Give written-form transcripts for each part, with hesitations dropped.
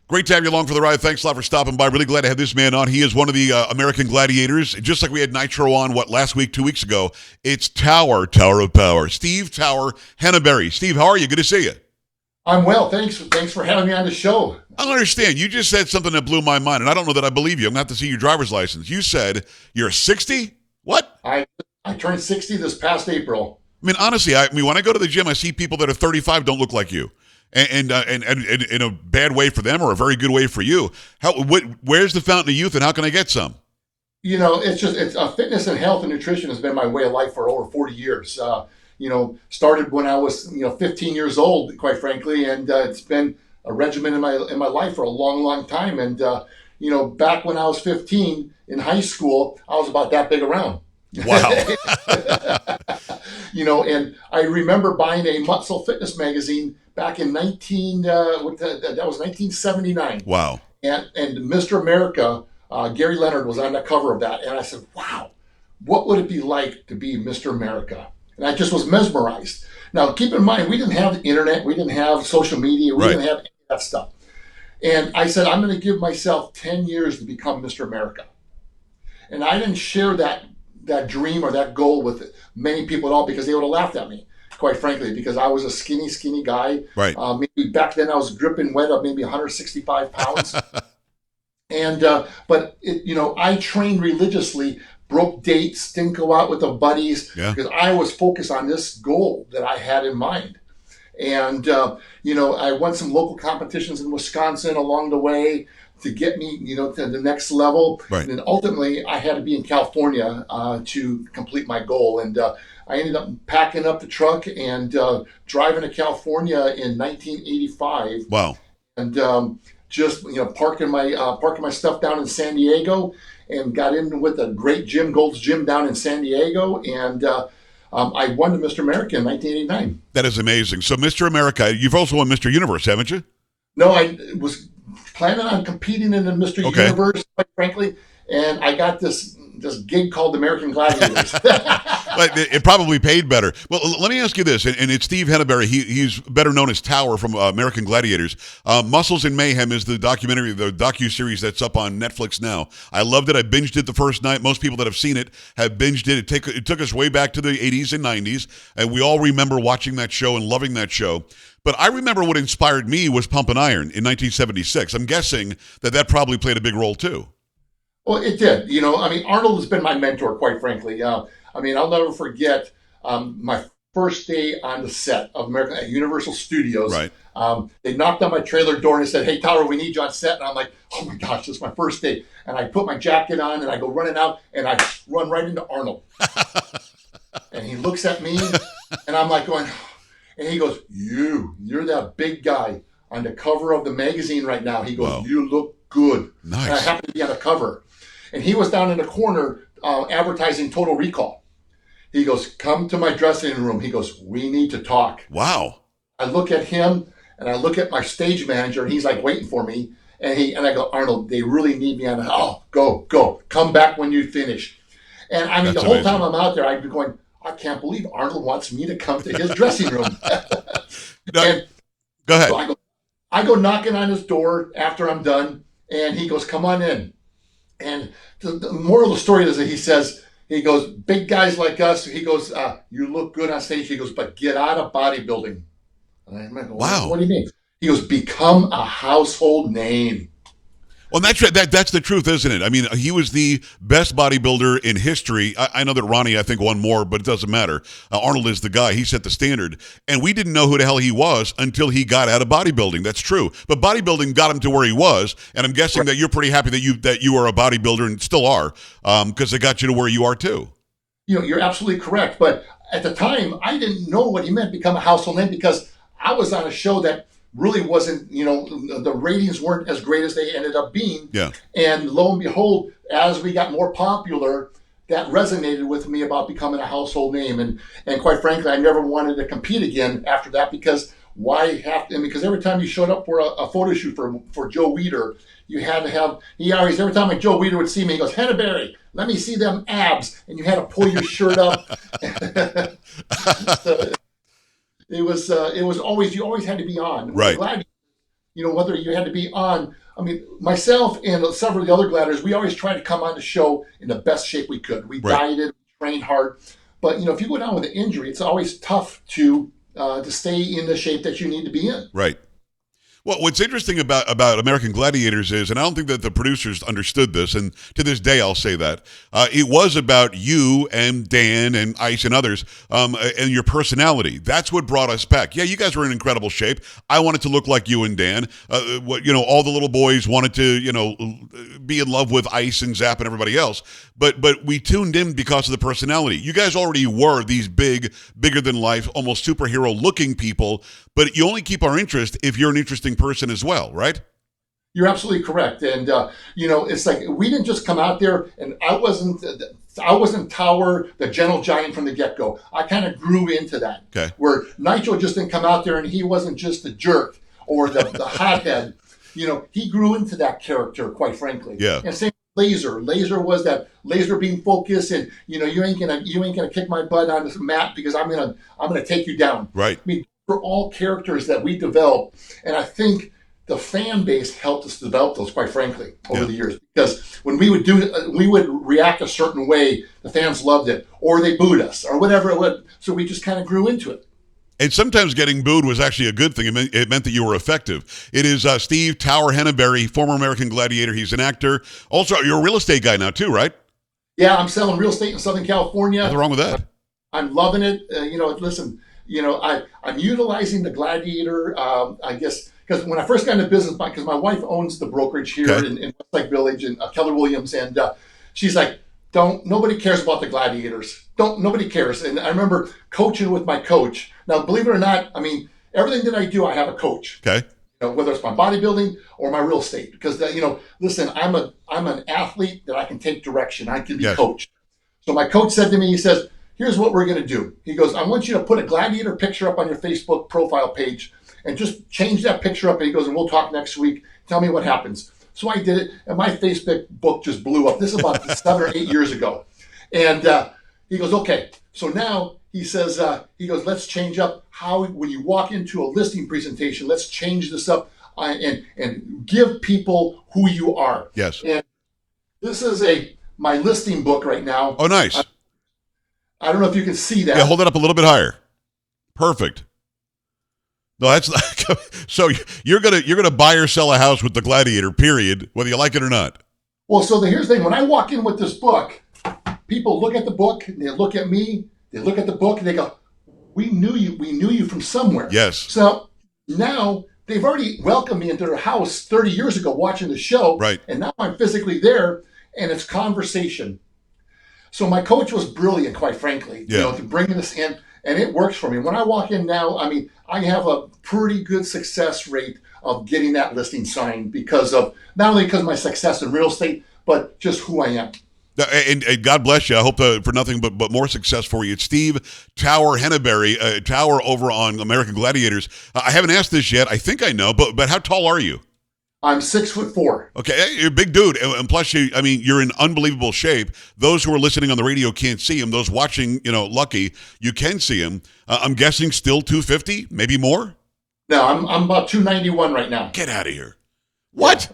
Great to have you along for the ride. Thanks a lot for stopping by. Really glad to have this man on. He is one of the American Gladiators. Just like we had Nitro on, last week, 2 weeks ago. It's Tower of Power. Steve Tower Henneberry. Steve, how are you? Good to see you. I'm well. Thanks for having me on the show. I don't understand. You just said something that blew my mind, and I don't know that I believe you. I'm going to have to see your driver's license. You said you're 60? What? I turned 60 this past April. I mean, honestly, when I go to the gym, I see people that are 35 don't look like you. And in a bad way for them or a very good way for you. Where's the fountain of youth, and how can I get some? It's fitness and health and nutrition has been my way of life for over 40 years. Started when I was 15 years old, quite frankly, and it's been a regimen in my life for a long, long time. And back when I was 15 in high school, I was about that big around. Wow. And I remember buying a Muscle Fitness magazine back in 1979. Wow. And Mr. America, Gary Leonard was on the cover of that. And I said, wow, what would it be like to be Mr. America? And I just was mesmerized. Now, keep in mind, we didn't have the internet. We didn't have social media. We didn't have any of that stuff. And I said, I'm going to give myself 10 years to become Mr. America. And I didn't share that dream or that goal with many people at all because they would have laughed at me, quite frankly, because I was a skinny guy. Right. Maybe back then I was dripping wet of maybe 165 pounds. And I trained religiously, broke dates, didn't go out with the buddies because I was focused on this goal that I had in mind. And, I won some local competitions in Wisconsin along the way to get me, to the next level. Right. And then ultimately I had to be in California to complete my goal. And I ended up packing up the truck and driving to California in 1985. Wow. And parking my stuff down in San Diego and got in with a great gym, Gold's Gym down in San Diego. And I won the Mr. America in 1989. That is amazing. So Mr. America, you've also won Mr. Universe, haven't you? No, I was planning on competing in the Mr. Universe, quite frankly, and I got this gig called American Gladiators. It probably paid better. Well, let me ask you this, and it's Steve Henneberry. He's better known as Tower from American Gladiators. Muscles in Mayhem is the documentary, the docuseries that's up on Netflix now. I loved it. I binged it the first night. Most people that have seen it have binged it. It took us way back to the 80s and 90s, and we all remember watching that show and loving that show. But I remember what inspired me was Pump and Iron in 1976. I'm guessing that probably played a big role too. Well, it did. Arnold has been my mentor, quite frankly. I'll never forget my first day on the set of American at Universal Studios. Right. They knocked on my trailer door and they said, "Hey, Tower, we need you on set." And I'm like, "Oh my gosh, this is my first day." And I put my jacket on and I go running out and I run right into Arnold. And he looks at me and I'm like going, and he goes, "You're that big guy on the cover of the magazine right now." He goes, "Wow. You look good." Nice. And I happened to be on the cover. And he was down in the corner advertising Total Recall. He goes, "Come to my dressing room." He goes, "We need to talk." Wow. I look at him and I look at my stage manager and he's like waiting for me. And I go, "Arnold, they really need me on the, go. Come back when you finish." And That's the whole amazing. time I'm out there, I'd be going, I can't believe Arnold wants me to come to his dressing room. Go ahead. So I go knocking on his door after I'm done, and he goes, "Come on in." And the moral of the story is that he goes, "Big guys like us," he goes, "you look good on stage." He goes, "But get out of bodybuilding." And I'm like, Wow. What do you mean? He goes, "Become a household name." Well, that's the truth, isn't it? I mean, he was the best bodybuilder in history. I know that Ronnie, I think, won more, but it doesn't matter. Arnold is the guy. He set the standard. And we didn't know who the hell he was until he got out of bodybuilding. That's true. But bodybuilding got him to where he was. And I'm guessing that you're pretty happy that you are a bodybuilder and still are, because it got you to where you are, too. You're absolutely correct. But at the time, I didn't know what he meant, become a household name, because I was on a show that really wasn't, the ratings weren't as great as they ended up being. Yeah. And lo and behold, as we got more popular, that resonated with me about becoming a household name. And quite frankly, I never wanted to compete again after that, because because every time you showed up for a photo shoot for Joe Weider, you had to have, every time like Joe Weider would see me, he goes, "Henneberry, let me see them abs." And you had to pull your shirt up. So, it was always, you always had to be on. Right. whether you had to be on. I mean, myself and several of the other gladiators, we always tried to come on the show in the best shape we could. We Right. dieted, trained hard, but if you go down with an injury, it's always tough to stay in the shape that you need to be in. Right. Well, what's interesting about American Gladiators is, and I don't think that the producers understood this, and to this day I'll say that, it was about you and Dan and Ice and others, and your personality. That's what brought us back. Yeah, you guys were in incredible shape. I wanted to look like you and Dan. All the little boys wanted to, be in love with Ice and Zap and everybody else. But we tuned in because of the personality. You guys already were these bigger than life, almost superhero looking people, but you only keep our interest if you're an interesting person as well, right? You're absolutely correct. And, it's like we didn't just come out there, and I wasn't Tower, the gentle giant from the get-go. I kind of grew into that. Okay. Where Nitro just didn't come out there and he wasn't just the jerk or the hothead. He grew into that character, quite frankly. Yeah. And same with Laser. Laser was that laser beam focus, and you ain't gonna kick my butt on this mat because I'm gonna take you down. Right. I mean, for all characters that we developed, and I think the fan base helped us develop those, quite frankly, over the years. Because when we would react a certain way, the fans loved it, or they booed us, or whatever it would. So we just kind of grew into it. And sometimes getting booed was actually a good thing. It meant that you were effective. It is Steve Tower Henneberry, former American Gladiator. He's an actor. Also, you're a real estate guy now too, right? Yeah, I'm selling real estate in Southern California. What's wrong with that? I'm loving it. Listen, I'm utilizing the Gladiator, I guess, because when I first got into business, because my wife owns the brokerage here in Westlake Village and Keller Williams, and she's like, nobody cares about the Gladiators. Nobody cares. And I remember coaching with my coach. Now, believe it or not, I mean, everything that I do, I have a coach. Okay. Whether it's my bodybuilding or my real estate, because listen, I'm an athlete that I can take direction. I can be coached. So my coach said to me, he says, here's what we're going to do. He goes, I want you to put a Gladiator picture up on your Facebook profile page and just change that picture up. And he goes, and we'll talk next week. Tell me what happens. So I did it, and my Facebook book just blew up. This is about 7 or 8 years ago. And he goes, okay. So now he says, let's change up how, when you walk into a listing presentation, let's change this up and give people who you are. Yes. And this is my listing book right now. Oh, nice. I don't know if you can see that. Yeah, hold it up a little bit higher. Perfect. No, that's not, so you're gonna buy or sell a house with the Gladiator, period, whether you like it or not. Well, so here's the thing. When I walk in with this book, people look at the book, and they look at me, they look at the book, and they go, we knew you from somewhere. Yes. So now they've already welcomed me into their house 30 years ago watching the show. Right. And now I'm physically there, and it's conversation. So my coach was brilliant, quite frankly, to bring this in, and it works for me. When I walk in now, I mean, I have a pretty good success rate of getting that listing signed because of, not only because of my success in real estate, but just who I am. And God bless you. I hope for nothing but more success for you. It's Steve Tower Henneberry, Tower over on American Gladiators. I haven't asked this yet. I think I know, but how tall are you? I'm 6'4". Okay, you're a big dude, and plus you're in unbelievable shape. Those who are listening on the radio can't see him. Those watching, lucky, you can see him. I'm guessing still 250, maybe more. No, I'm about 291 right now. Get out of here! What?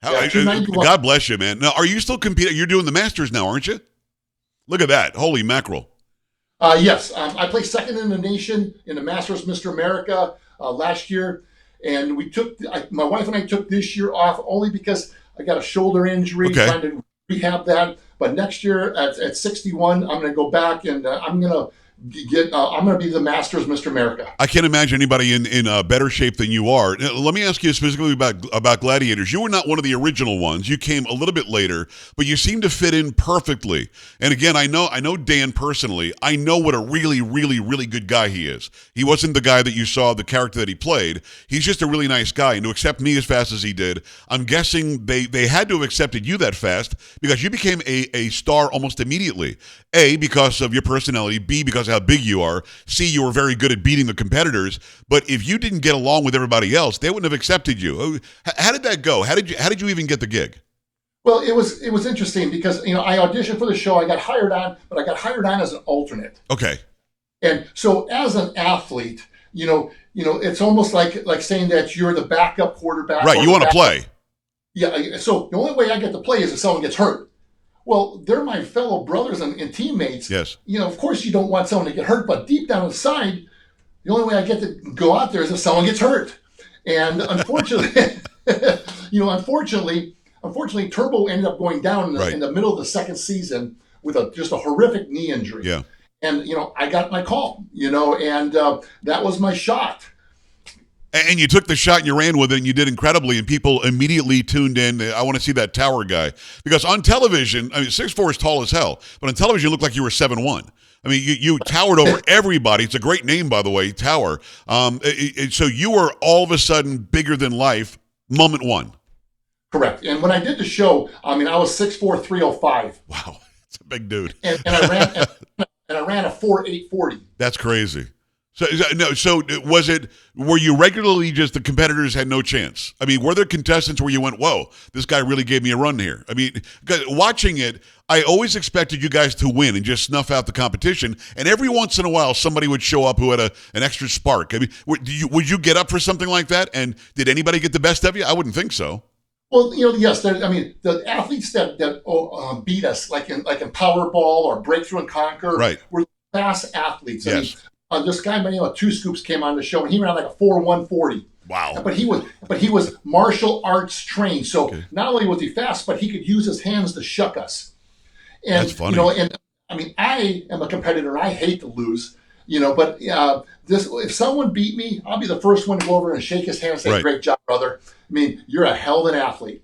Yeah, 291. God bless you, man. Now, are you still competing? You're doing the Masters now, aren't you? Look at that! Holy mackerel! Yes, I placed second in the nation in the Masters Mr. America last year. And my wife and I took this year off only because I got a shoulder injury, trying to rehab that. But next year at 61, I'm going to go back and I'm going to be the Masters Mr. America. I can't imagine anybody in better shape than you are. Now, let me ask you specifically about Gladiators. You were not one of the original ones. You came a little bit later, but you seem to fit in perfectly. And again, I know Dan personally. I know what a really, really, really good guy he is. He wasn't the guy that you saw, the character that he played. He's just a really nice guy. And to accept me as fast as he did, I'm guessing they had to have accepted you that fast because you became a star almost immediately. A, because of your personality. B, because of how big you are. C, you were very good at beating the competitors. But if you didn't get along with everybody else, they wouldn't have accepted you. How did that go? How did you even get the gig? Well, it was interesting because I auditioned for the show. I got hired on, but I got hired on as an alternate. Okay. And so as an athlete, you it's almost like saying that you're the backup quarterback. Right. You want to play. Yeah. So the only way I get to play is if someone gets hurt. Well, they're my fellow brothers and teammates. Yes. Of course you don't want someone to get hurt, but deep down inside, the only way I get to go out there is if someone gets hurt. And unfortunately, unfortunately, Turbo ended up going down in the middle of the second season with just a horrific knee injury. Yeah. And, I got my call, and that was my shot. And you took the shot and you ran with it and you did incredibly, and people immediately tuned in. I want to see that Tower guy. Because on television, 6'4" is tall as hell, but on television you look like you were 7'1". I mean, you towered over everybody. It's a great name, by the way, Tower. So you were all of a sudden bigger than life, moment one. Correct. And when I did the show, I was 6'4", 305. Wow, it's a big dude. And I ran a 4.840. That's crazy. So was it, were you regularly just the competitors had no chance? I mean, were there contestants where you went, whoa, this guy really gave me a run here? I mean, watching it, I always expected you guys to win and just snuff out the competition. And every once in a while, somebody would show up who had an extra spark. I mean, would you get up for something like that? And did anybody get the best of you? I wouldn't think so. Well, yes. The athletes that beat us, like in Powerball or Breakthrough and Conquer, right, were fast athletes. Yes. This guy by the name of Two Scoops came on the show, and he ran like a 4.140. Wow! But he was martial arts trained, so not only was he fast, but he could use his hands to shuck us. And, that's funny. I am a competitor. I hate to lose. But if someone beat me, I'll be the first one to go over and shake his hand and say, right, "Great job, brother." You're a hell of an athlete.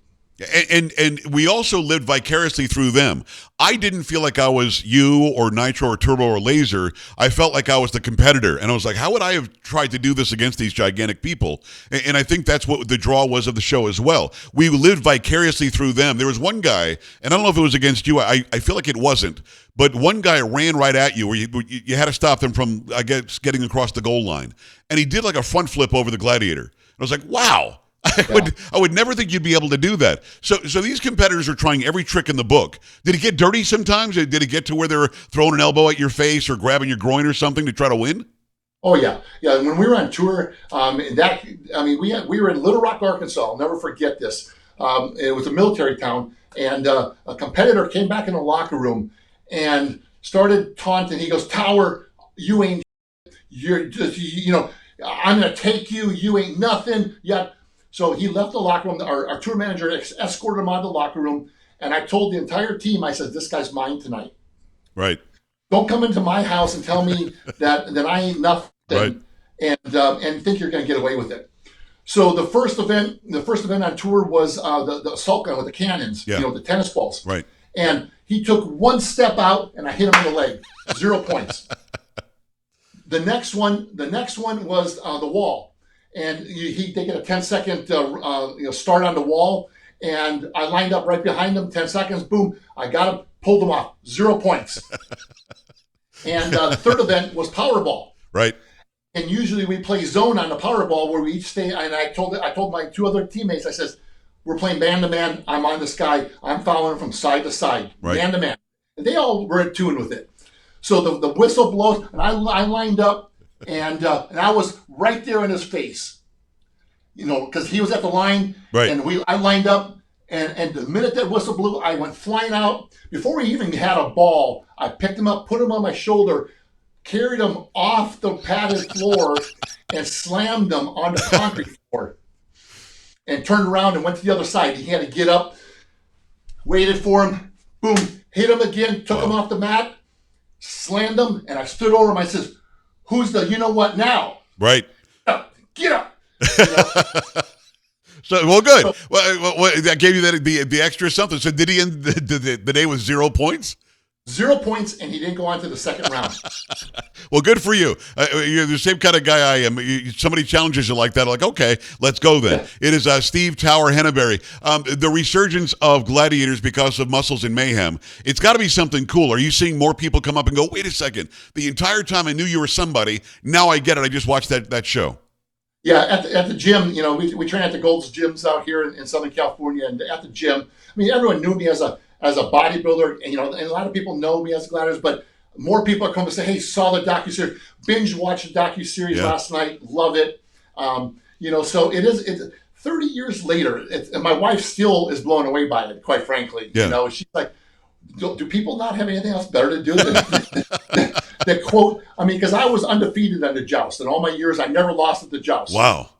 And we also lived vicariously through them. I didn't feel like I was you or Nitro or Turbo or Laser. I felt like I was the competitor. And I was like, how would I have tried to do this against these gigantic people? And I think that's what the draw was of the show as well. We lived vicariously through them. There was one guy, and I don't know if it was against you. I feel like it wasn't. But one guy ran right at you where you had to stop them from, I guess, getting across the goal line. And he did like a front flip over the Gladiator. And I was like, wow. I would never think you'd be able to do that. So these competitors are trying every trick in the book. Did it get dirty sometimes? Did it get to where they were throwing an elbow at your face or grabbing your groin or something to try to win? Oh yeah. When we were on tour, we were in Little Rock, Arkansas. I'll never forget this. It was a military town, and a competitor came back in the locker room and started taunting. He goes, "Tower, you ain't. You're just. I'm gonna take you. You ain't nothing." Yeah. So he left the locker room. Our tour manager escorted him out of the locker room. And I told the entire team, I said, "This guy's mine tonight. Right. Don't come into my house and tell me that I ain't nothing, right, and think you're going to get away with it." So the first event on tour was the assault gun with the cannons, the tennis balls. Right. And he took one step out, and I hit him in the leg. 0 points. The next one was the wall. And they get a 10-second start on the wall, and I lined up right behind him. 10 seconds, boom! I got him, pulled him off. 0 points. And the third event was Powerball. Right. And usually we play zone on the Powerball where we each stay. And I told my two other teammates, I says, "We're playing man to man. I'm on this guy. I'm following him from side to side, right, man to man." And they all were in tune with it. So the whistle blows, and I lined up. And I was right there in his face, because he was at the line, right, and I lined up, and the minute that whistle blew, I went flying out. Before we even had a ball, I picked him up, put him on my shoulder, carried him off the padded floor, and slammed him on the concrete floor, and turned around and went to the other side. He had to get up, waited for him, boom, hit him again, took him off the mat, slammed him, and I stood over him. I says, "Who's the you-know-what now?" Right. Get up. So, well, good. Well, that gave you the extra something. So did he end the day with 0 points? 0 points, and he didn't go on to the second round. Well, good for you. You're the same kind of guy I am. Somebody challenges you like that, like, okay, let's go then. Yeah. It is Steve Tower Henneberry. The resurgence of Gladiators because of Muscles and Mayhem. It's got to be something cool. Are you seeing more people come up and go, wait a second, the entire time I knew you were somebody, now I get it, I just watched that show? Yeah, at the gym, we train at the Gold's gyms out here in Southern California, and at the gym, everyone knew me as a bodybuilder, and a lot of people know me as Gladiators, but more people are coming to say, "Hey, saw the docuseries, binge watched the docuseries last night, love it." So it's 30 years later, and my wife still is blown away by it, quite frankly. Yeah. She's like, do people not have anything else better to do than that quote? I mean, because I was undefeated on the joust. In all my years, I never lost at the joust. Wow.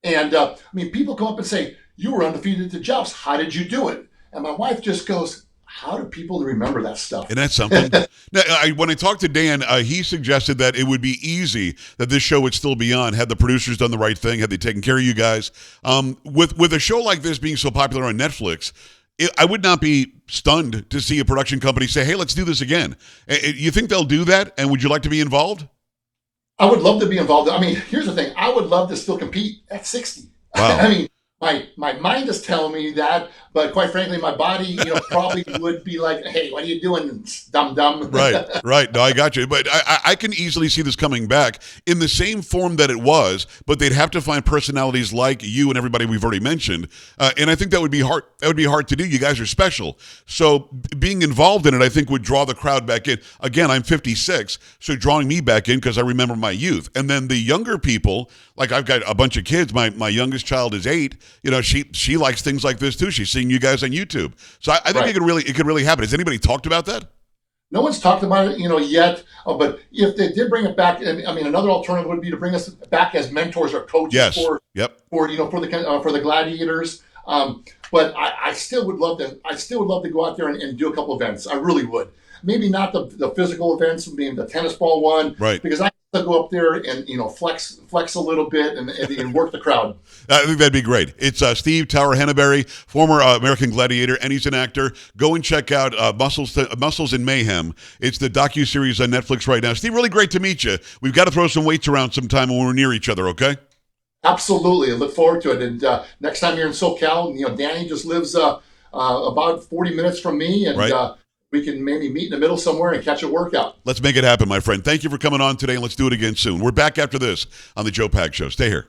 And people come up and say, you were undefeated at the joust. How did you do it? And my wife just goes, how do people remember that stuff? Isn't that something? Now, when I talked to Dan, he suggested that it would be easy, that this show would still be on had the producers done the right thing, had they taken care of you guys. With a show like this being so popular on Netflix, I would not be stunned to see a production company say, hey, let's do this again. You think they'll do that? And would you like to be involved? I would love to be involved. I mean, here's the thing. I would love to still compete at 60. Wow. I mean, my mind is telling me that, but quite frankly, my body, probably would be like, hey, what are you doing, dum-dum? Right. No, I got you. But I can easily see this coming back in the same form that it was, but they'd have to find personalities like you and everybody we've already mentioned. And I think that would be hard. That would be hard to do. You guys are special. So being involved in it, I think, would draw the crowd back in. Again, I'm 56, so drawing me back in because I remember my youth. And then the younger people, like I've got a bunch of kids. My youngest child is 8. She likes things like this too. She's seeing you guys on YouTube. So I think it could really happen. Has anybody talked about that? No one's talked about it, yet. But if they did bring it back, and I mean, another alternative would be to bring us back as mentors or coaches Yes. for the Gladiators. But I still would love to. I still would love to go out there and do a couple events. I really would. Maybe not the physical events, maybe the tennis ball one, right? Because I have to go up there and flex a little bit and work the crowd. I think that'd be great. It's Steve Tower Henneberry, former American Gladiator, and he's an actor. Go and check out Muscles in Mayhem. It's the docuseries on Netflix right now. Steve, really great to meet you. We've got to throw some weights around sometime when we're near each other, okay? Absolutely. I look forward to it. And next time you're in SoCal, Danny just lives about 40 minutes from me, and right. We can maybe meet in the middle somewhere and catch a workout. Let's make it happen, my friend. Thank you for coming on today, and let's do it again soon. We're back after this on the Joe Pags Show. Stay here.